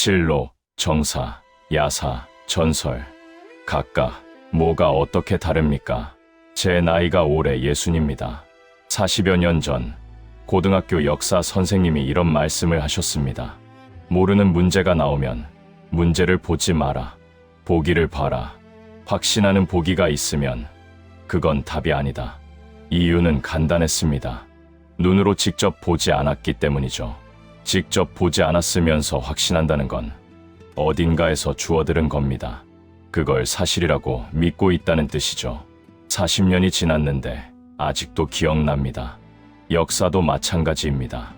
실록, 정사, 야사, 전설. 각각 뭐가 어떻게 다릅니까? 제 나이가 올해 60입니다. 40여 년 전 고등학교 역사 선생님이 이런 말씀을 하셨습니다. 모르는 문제가 나오면 문제를 보지 마라. 보기를 봐라. 확신하는 보기가 있으면 그건 답이 아니다. 이유는 간단했습니다. 눈으로 직접 보지 않았기 때문이죠. 직접 보지 않았으면서 확신한다는 건 어딘가에서 주워들은 겁니다. 그걸 사실이라고 믿고 있다는 뜻이죠. 40년이 지났는데 아직도 기억납니다. 역사도 마찬가지입니다.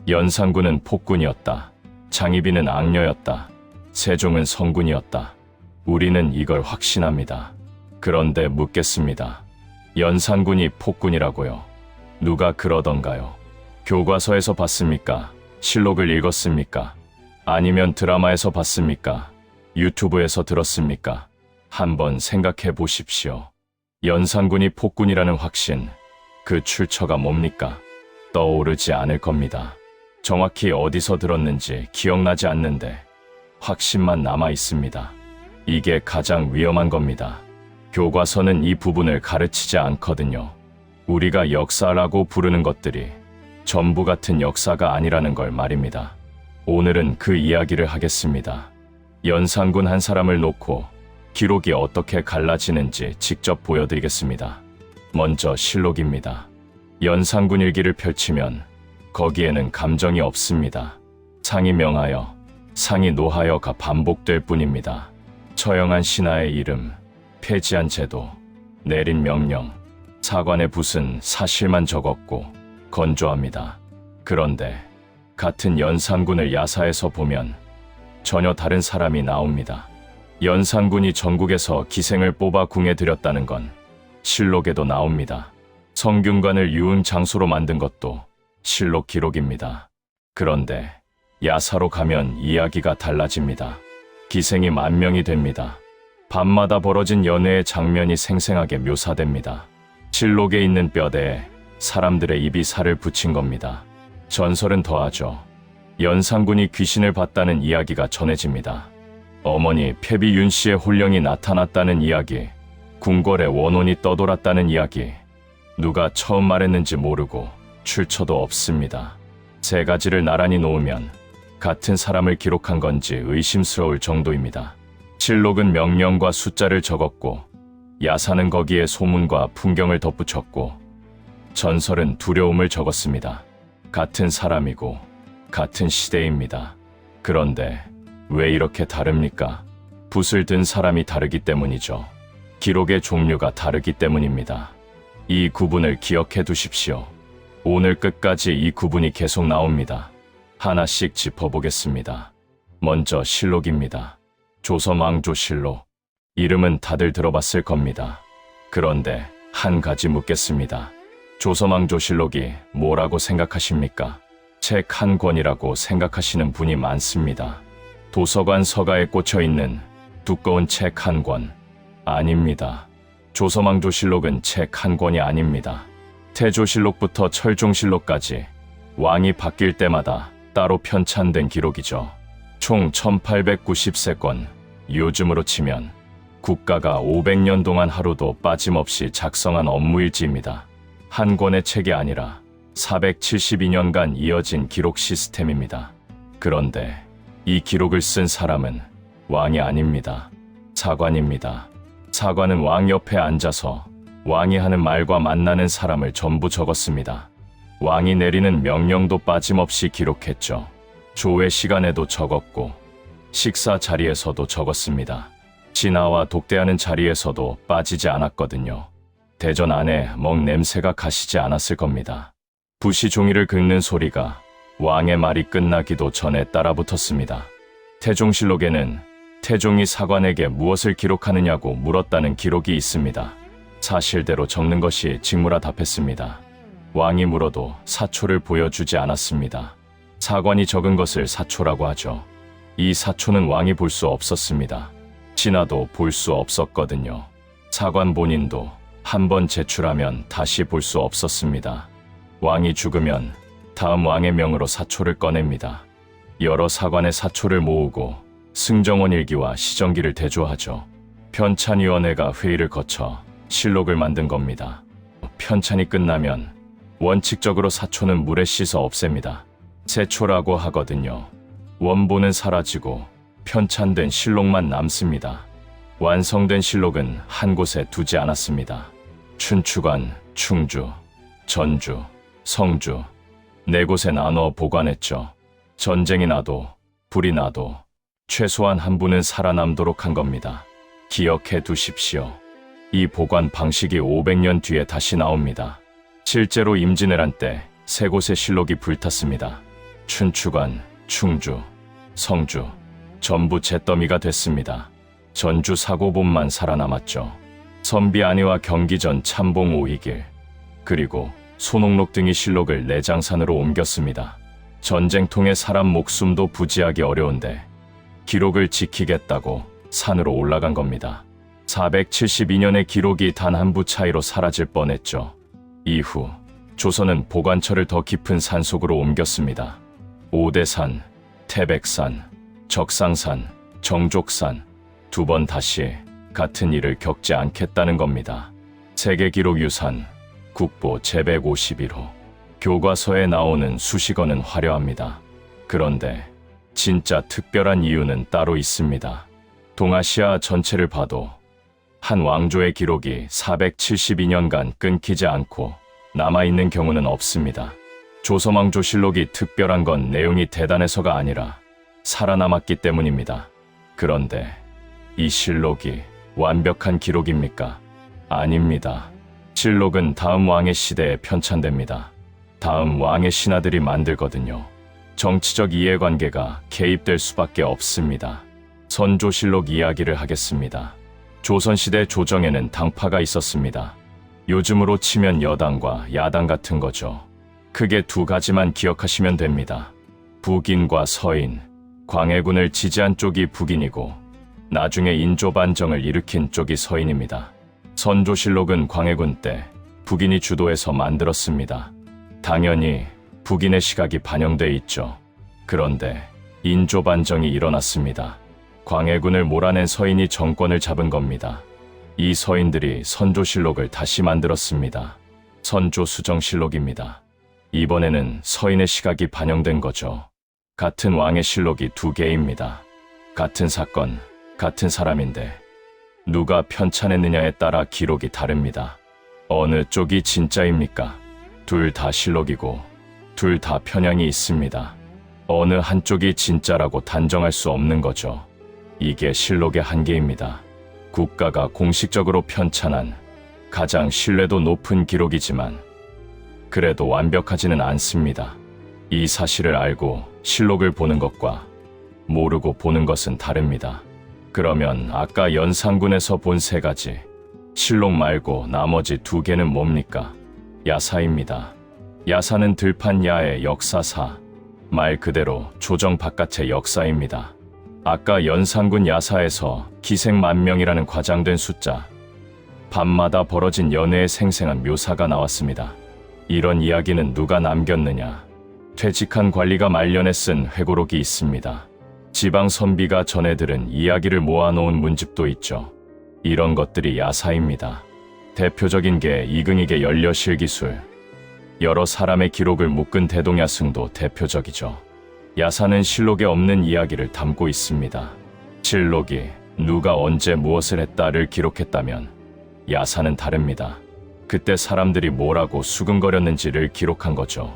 연산군은 폭군이었다. 장희빈은 악녀였다. 세종은 성군이었다. 우리는 이걸 확신합니다. 그런데 묻겠습니다. 연산군이 폭군이라고요? 누가 그러던가요? 교과서에서 봤습니까? 실록을 읽었습니까? 아니면 드라마에서 봤습니까? 유튜브에서 들었습니까? 한번 생각해 보십시오. 연산군이 폭군이라는 확신, 그 출처가 뭡니까? 떠오르지 않을 겁니다. 정확히 어디서 들었는지 기억나지 않는데 확신만 남아 있습니다. 이게 가장 위험한 겁니다. 교과서는 이 부분을 가르치지 않거든요. 우리가 역사라고 부르는 것들이 전부 같은 역사가 아니라는 걸 말입니다. 오늘은 그 이야기를 하겠습니다. 연산군 한 사람을 놓고 기록이 어떻게 갈라지는지 직접 보여드리겠습니다. 먼저 실록입니다. 연산군 일기를 펼치면 거기에는 감정이 없습니다. 상이 명하여, 상이 노하여가 반복될 뿐입니다. 처형한 신하의 이름, 폐지한 제도, 내린 명령, 사관의 붓은 사실만 적었고 건조합니다. 그런데 같은 연산군을 야사에서 보면 전혀 다른 사람이 나옵니다. 연산군이 전국에서 기생을 뽑아 궁에 들였다는 건 실록에도 나옵니다. 성균관을 유흥 장소로 만든 것도 실록 기록입니다. 그런데 야사로 가면 이야기가 달라집니다. 기생이 만명이 됩니다. 밤마다 벌어진 연애의 장면이 생생하게 묘사됩니다. 실록에 있는 뼈대에 사람들의 입이 살을 붙인 겁니다. 전설은 더하죠. 연산군이 귀신을 봤다는 이야기가 전해집니다. 어머니 패비윤 씨의 혼령이 나타났다는 이야기, 궁궐에 원혼이 떠돌았다는 이야기, 누가 처음 말했는지 모르고 출처도 없습니다. 세 가지를 나란히 놓으면 같은 사람을 기록한 건지 의심스러울 정도입니다. 실록은 명령과 숫자를 적었고 야사는 거기에 소문과 풍경을 덧붙였고 전설은 두려움을 적었습니다. 같은 사람이고 같은 시대입니다. 그런데 왜 이렇게 다릅니까? 붓을 든 사람이 다르기 때문이죠. 기록의 종류가 다르기 때문입니다. 이 구분을 기억해 두십시오. 오늘 끝까지 이 구분이 계속 나옵니다. 하나씩 짚어보겠습니다. 먼저 실록입니다. 조선왕조실록. 이름은 다들 들어봤을 겁니다. 그런데 한 가지 묻겠습니다. 조선왕조실록이 뭐라고 생각하십니까? 책 한 권이라고 생각하시는 분이 많습니다. 도서관 서가에 꽂혀있는 두꺼운 책 한 권. 아닙니다. 조선왕조실록은 책 한 권이 아닙니다. 태조실록부터 철종실록까지 왕이 바뀔 때마다 따로 편찬된 기록이죠. 총 1893건, 요즘으로 치면 국가가 500년 동안 하루도 빠짐없이 작성한 업무일지입니다. 한 권의 책이 아니라 472년간 이어진 기록 시스템입니다. 그런데 이 기록을 쓴 사람은 왕이 아닙니다. 사관입니다. 사관은 왕 옆에 앉아서 왕이 하는 말과 만나는 사람을 전부 적었습니다. 왕이 내리는 명령도 빠짐없이 기록했죠. 조회 시간에도 적었고 식사 자리에서도 적었습니다. 진화와 독대하는 자리에서도 빠지지 않았거든요. 대전 안에 먹 냄새가 가시지 않았을 겁니다. 붓이 종이를 긁는 소리가 왕의 말이 끝나기도 전에 따라붙었습니다. 태종실록에는 태종이 사관에게 무엇을 기록하느냐고 물었다는 기록이 있습니다. 사실대로 적는 것이 직무라 답했습니다. 왕이 물어도 사초를 보여주지 않았습니다. 사관이 적은 것을 사초라고 하죠. 이 사초는 왕이 볼 수 없었습니다. 진화도 볼 수 없었거든요. 사관 본인도 한 번 제출하면 다시 볼 수 없었습니다. 왕이 죽으면 다음 왕의 명으로 사초를 꺼냅니다. 여러 사관의 사초를 모으고 승정원 일기와 시정기를 대조하죠. 편찬위원회가 회의를 거쳐 실록을 만든 겁니다. 편찬이 끝나면 원칙적으로 사초는 물에 씻어 없앱니다. 세초라고 하거든요. 원본은 사라지고 편찬된 실록만 남습니다. 완성된 실록은 한 곳에 두지 않았습니다. 춘추관, 충주, 전주, 성주 네 곳에 나눠 보관했죠. 전쟁이 나도 불이 나도 최소한 한 분은 살아남도록 한 겁니다. 기억해 두십시오. 이 보관 방식이 500년 뒤에 다시 나옵니다. 실제로 임진왜란 때 세 곳의 실록이 불탔습니다. 춘추관, 충주, 성주 전부 잿더미가 됐습니다. 전주 사고본만 살아남았죠. 선비 안위와 경기전 참봉 오이길 그리고 손옥록 등이 실록을 내장산으로 옮겼습니다. 전쟁통에 사람 목숨도 부지하기 어려운데 기록을 지키겠다고 산으로 올라간 겁니다. 472년의 기록이 단 한 부 차이로 사라질 뻔했죠. 이후 조선은 보관처를 더 깊은 산속으로 옮겼습니다. 오대산, 태백산, 적상산, 정족산 두 번 다시 같은 일을 겪지 않겠다는 겁니다. 세계기록유산 국보 제151호 교과서에 나오는 수식어는 화려합니다. 그런데 진짜 특별한 이유는 따로 있습니다. 동아시아 전체를 봐도 한 왕조의 기록이 472년간 끊기지 않고 남아있는 경우는 없습니다. 조선왕조실록이 특별한 건 내용이 대단해서가 아니라 살아남았기 때문입니다. 그런데 이 실록이 완벽한 기록입니까? 아닙니다. 실록은 다음 왕의 시대에 편찬됩니다. 다음 왕의 신하들이 만들거든요. 정치적 이해관계가 개입될 수밖에 없습니다. 선조실록 이야기를 하겠습니다. 조선시대 조정에는 당파가 있었습니다. 요즘으로 치면 여당과 야당 같은 거죠. 크게 두 가지만 기억하시면 됩니다. 북인과 서인, 광해군을 지지한 쪽이 북인이고 나중에 인조반정을 일으킨 쪽이 서인입니다. 선조실록은 광해군 때 북인이 주도해서 만들었습니다. 당연히 북인의 시각이 반영돼 있죠. 그런데 인조반정이 일어났습니다. 광해군을 몰아낸 서인이 정권을 잡은 겁니다. 이 서인들이 선조실록을 다시 만들었습니다. 선조수정실록입니다. 이번에는 서인의 시각이 반영된 거죠. 같은 왕의 실록이 두 개입니다. 같은 사건, 같은 사람인데 누가 편찬했느냐에 따라 기록이 다릅니다. 어느 쪽이 진짜입니까? 둘 다 실록이고 둘 다 편향이 있습니다. 어느 한쪽이 진짜라고 단정할 수 없는 거죠. 이게 실록의 한계입니다. 국가가 공식적으로 편찬한 가장 신뢰도 높은 기록이지만 그래도 완벽하지는 않습니다. 이 사실을 알고 실록을 보는 것과 모르고 보는 것은 다릅니다. 그러면 아까 연산군에서 본 세 가지, 실록 말고 나머지 두 개는 뭡니까? 야사입니다. 야사는 들판 야의 역사사, 말 그대로 조정 바깥의 역사입니다. 아까 연산군 야사에서 기생만명이라는 과장된 숫자, 밤마다 벌어진 연애의 생생한 묘사가 나왔습니다. 이런 이야기는 누가 남겼느냐? 퇴직한 관리가 말년에 쓴 회고록이 있습니다. 지방 선비가 전해 들은 이야기를 모아놓은 문집도 있죠. 이런 것들이 야사입니다. 대표적인 게 이긍익의 연려실기술, 여러 사람의 기록을 묶은 대동야승도 대표적이죠. 야사는 실록에 없는 이야기를 담고 있습니다. 실록이 누가 언제 무엇을 했다를 기록했다면 야사는 다릅니다. 그때 사람들이 뭐라고 수근거렸는지를 기록한 거죠.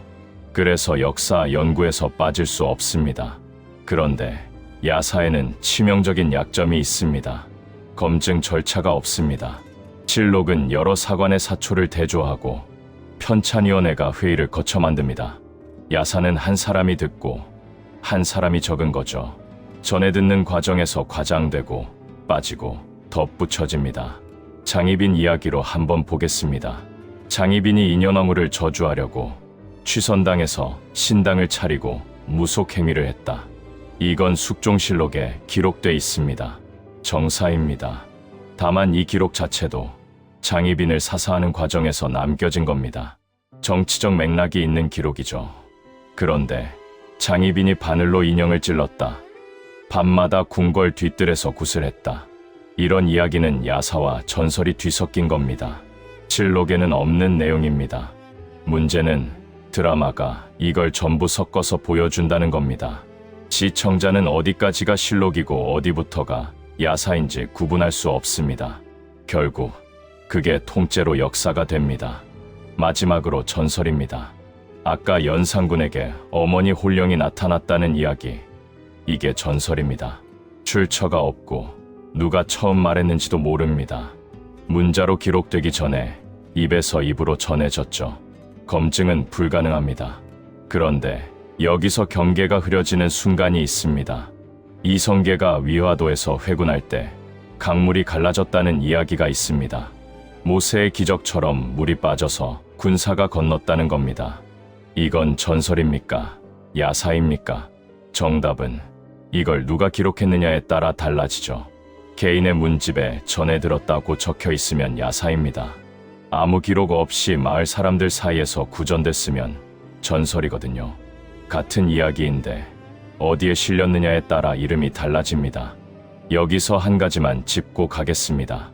그래서 역사 연구에서 빠질 수 없습니다. 그런데 야사에는 치명적인 약점이 있습니다. 검증 절차가 없습니다. 실록은 여러 사관의 사초를 대조하고 편찬위원회가 회의를 거쳐 만듭니다. 야사는 한 사람이 듣고 한 사람이 적은 거죠. 전해 듣는 과정에서 과장되고 빠지고 덧붙여집니다. 장희빈 이야기로 한번 보겠습니다. 장희빈이 인현왕후를 저주하려고 취선당에서 신당을 차리고 무속행위를 했다. 이건 숙종실록에 기록돼 있습니다. 정사입니다. 다만 이 기록 자체도 장희빈을 사사하는 과정에서 남겨진 겁니다. 정치적 맥락이 있는 기록이죠. 그런데 장희빈이 바늘로 인형을 찔렀다. 밤마다 궁궐 뒤뜰에서 구슬했다. 이런 이야기는 야사와 전설이 뒤섞인 겁니다. 실록에는 없는 내용입니다. 문제는 드라마가 이걸 전부 섞어서 보여준다는 겁니다. 시청자는 어디까지가 실록이고 어디부터가 야사인지 구분할 수 없습니다. 결국 그게 통째로 역사가 됩니다. 마지막으로 전설입니다. 아까 연산군에게 어머니 홀령이 나타났다는 이야기. 이게 전설입니다. 출처가 없고 누가 처음 말했는지도 모릅니다. 문자로 기록되기 전에 입에서 입으로 전해졌죠. 검증은 불가능합니다. 그런데 여기서 경계가 흐려지는 순간이 있습니다. 이성계가 위화도에서 회군할 때 강물이 갈라졌다는 이야기가 있습니다. 모세의 기적처럼 물이 빠져서 군사가 건넜다는 겁니다. 이건 전설입니까? 야사입니까? 정답은 이걸 누가 기록했느냐에 따라 달라지죠. 개인의 문집에 전해 들었다고 적혀 있으면 야사입니다. 아무 기록 없이 마을 사람들 사이에서 구전됐으면 전설이거든요. 같은 이야기인데 어디에 실렸느냐에 따라 이름이 달라집니다. 여기서 한 가지만 짚고 가겠습니다.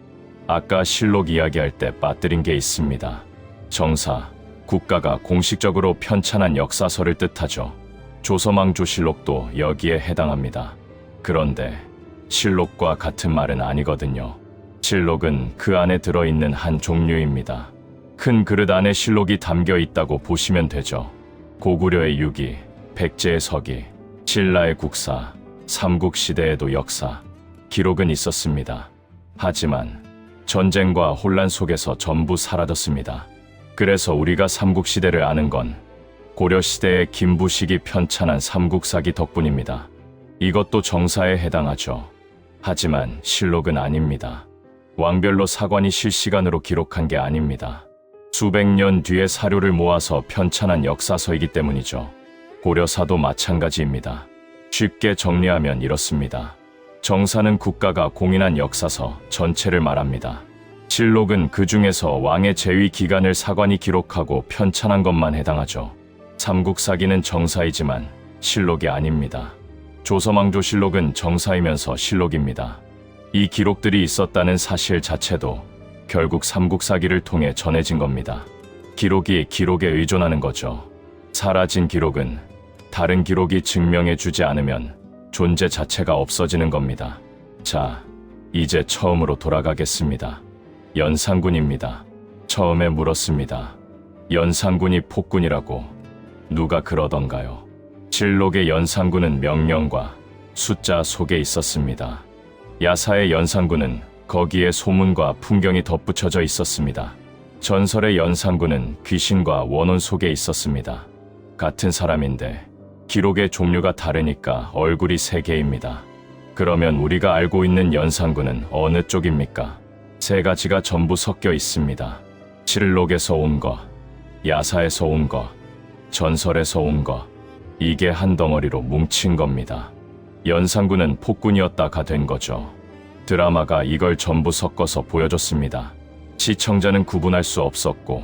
아까 실록 이야기할 때 빠뜨린 게 있습니다. 정사, 국가가 공식적으로 편찬한 역사서를 뜻하죠. 조서망조실록도 여기에 해당합니다. 그런데 실록과 같은 말은 아니거든요. 실록은 그 안에 들어있는 한 종류입니다. 큰 그릇 안에 실록이 담겨 있다고 보시면 되죠. 고구려의 유기, 백제의 서기, 신라의 국사, 삼국시대에도 역사, 기록은 있었습니다. 하지만 전쟁과 혼란 속에서 전부 사라졌습니다. 그래서 우리가 삼국시대를 아는 건 고려시대의 김부식이 편찬한 삼국사기 덕분입니다. 이것도 정사에 해당하죠. 하지만 실록은 아닙니다. 왕별로 사관이 실시간으로 기록한 게 아닙니다. 수백 년 뒤의 사료를 모아서 편찬한 역사서이기 때문이죠. 고려사도 마찬가지입니다. 쉽게 정리하면 이렇습니다. 정사는 국가가 공인한 역사서 전체를 말합니다. 실록은 그 중에서 왕의 재위 기간을 사관이 기록하고 편찬한 것만 해당하죠. 삼국사기는 정사이지만 실록이 아닙니다. 조서망조실록은 정사이면서 실록입니다. 이 기록들이 있었다는 사실 자체도 결국 삼국사기를 통해 전해진 겁니다. 기록이 기록에 의존하는 거죠. 사라진 기록은 다른 기록이 증명해주지 않으면 존재 자체가 없어지는 겁니다. 자, 이제 처음으로 돌아가겠습니다. 연산군입니다. 처음에 물었습니다. 연산군이 폭군이라고 누가 그러던가요? 실록의 연산군은 명령과 숫자 속에 있었습니다. 야사의 연산군은 거기에 소문과 풍경이 덧붙여져 있었습니다. 전설의 연산군은 귀신과 원혼 속에 있었습니다. 같은 사람인데 기록의 종류가 다르니까 얼굴이 세 개입니다. 그러면 우리가 알고 있는 연산군은 어느 쪽입니까? 세 가지가 전부 섞여 있습니다. 실록에서 온 것, 야사에서 온 것, 전설에서 온 것, 이게 한 덩어리로 뭉친 겁니다. 연산군은 폭군이었다가 된 거죠. 드라마가 이걸 전부 섞어서 보여줬습니다. 시청자는 구분할 수 없었고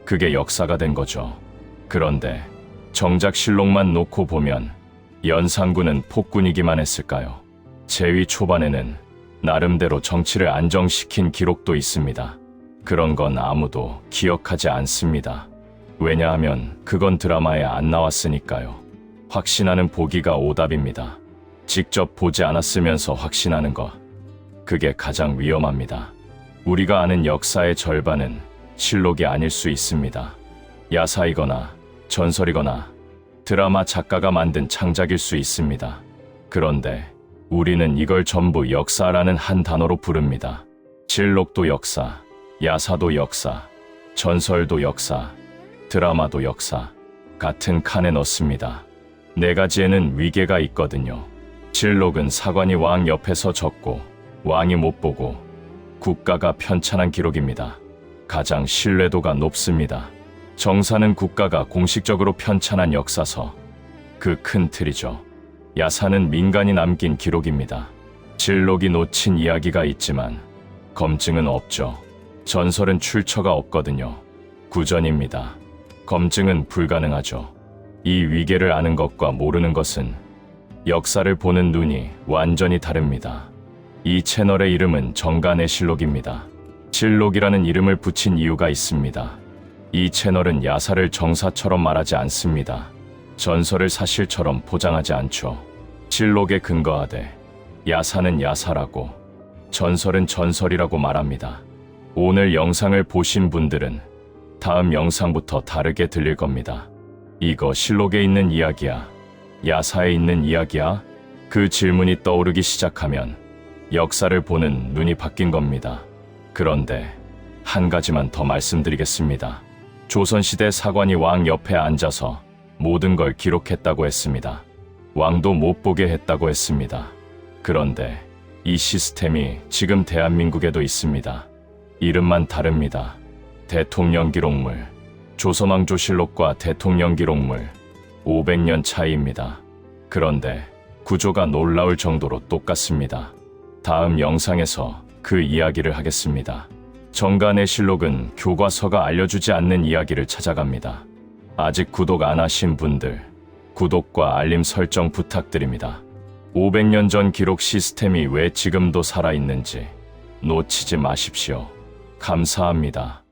그게 역사가 된 거죠. 그런데 정작 실록만 놓고 보면 연산군은 폭군이기만 했을까요? 재위 초반에는 나름대로 정치를 안정시킨 기록도 있습니다. 그런 건 아무도 기억하지 않습니다. 왜냐하면 그건 드라마에 안 나왔으니까요. 확신하는 보기가 오답입니다. 직접 보지 않았으면서 확신하는 것, 그게 가장 위험합니다. 우리가 아는 역사의 절반은 실록이 아닐 수 있습니다. 야사이거나 전설이거나 드라마 작가가 만든 창작일 수 있습니다. 그런데 우리는 이걸 전부 역사라는 한 단어로 부릅니다. 실록도 역사, 야사도 역사, 전설도 역사, 드라마도 역사, 같은 칸에 넣습니다. 네 가지에는 위계가 있거든요. 실록은 사관이 왕 옆에서 적고 왕이 못 보고 국가가 편찬한 기록입니다. 가장 신뢰도가 높습니다. 정사는 국가가 공식적으로 편찬한 역사서, 그 큰 틀이죠. 야사는 민간이 남긴 기록입니다. 실록이 놓친 이야기가 있지만 검증은 없죠. 전설은 출처가 없거든요. 구전입니다. 검증은 불가능하죠. 이 위계를 아는 것과 모르는 것은 역사를 보는 눈이 완전히 다릅니다. 이 채널의 이름은 정간의 실록입니다. 실록이라는 이름을 붙인 이유가 있습니다. 이 채널은 야사를 정사처럼 말하지 않습니다. 전설을 사실처럼 포장하지 않죠. 실록에 근거하되 야사는 야사라고, 전설은 전설이라고 말합니다. 오늘 영상을 보신 분들은 다음 영상부터 다르게 들릴 겁니다. 이거 실록에 있는 이야기야? 야사에 있는 이야기야? 그 질문이 떠오르기 시작하면 역사를 보는 눈이 바뀐 겁니다. 그런데 한 가지만 더 말씀드리겠습니다. 조선시대 사관이 왕 옆에 앉아서 모든 걸 기록했다고 했습니다. 왕도 못 보게 했다고 했습니다. 그런데 이 시스템이 지금 대한민국에도 있습니다. 이름만 다릅니다. 대통령 기록물, 조선왕조실록과 대통령 기록물, 500년 차이입니다. 그런데 구조가 놀라울 정도로 똑같습니다. 다음 영상에서 그 이야기를 하겠습니다. 정간의 실록은 교과서가 알려주지 않는 이야기를 찾아갑니다. 아직 구독 안 하신 분들, 구독과 알림 설정 부탁드립니다. 500년 전 기록 시스템이 왜 지금도 살아있는지 놓치지 마십시오. 감사합니다.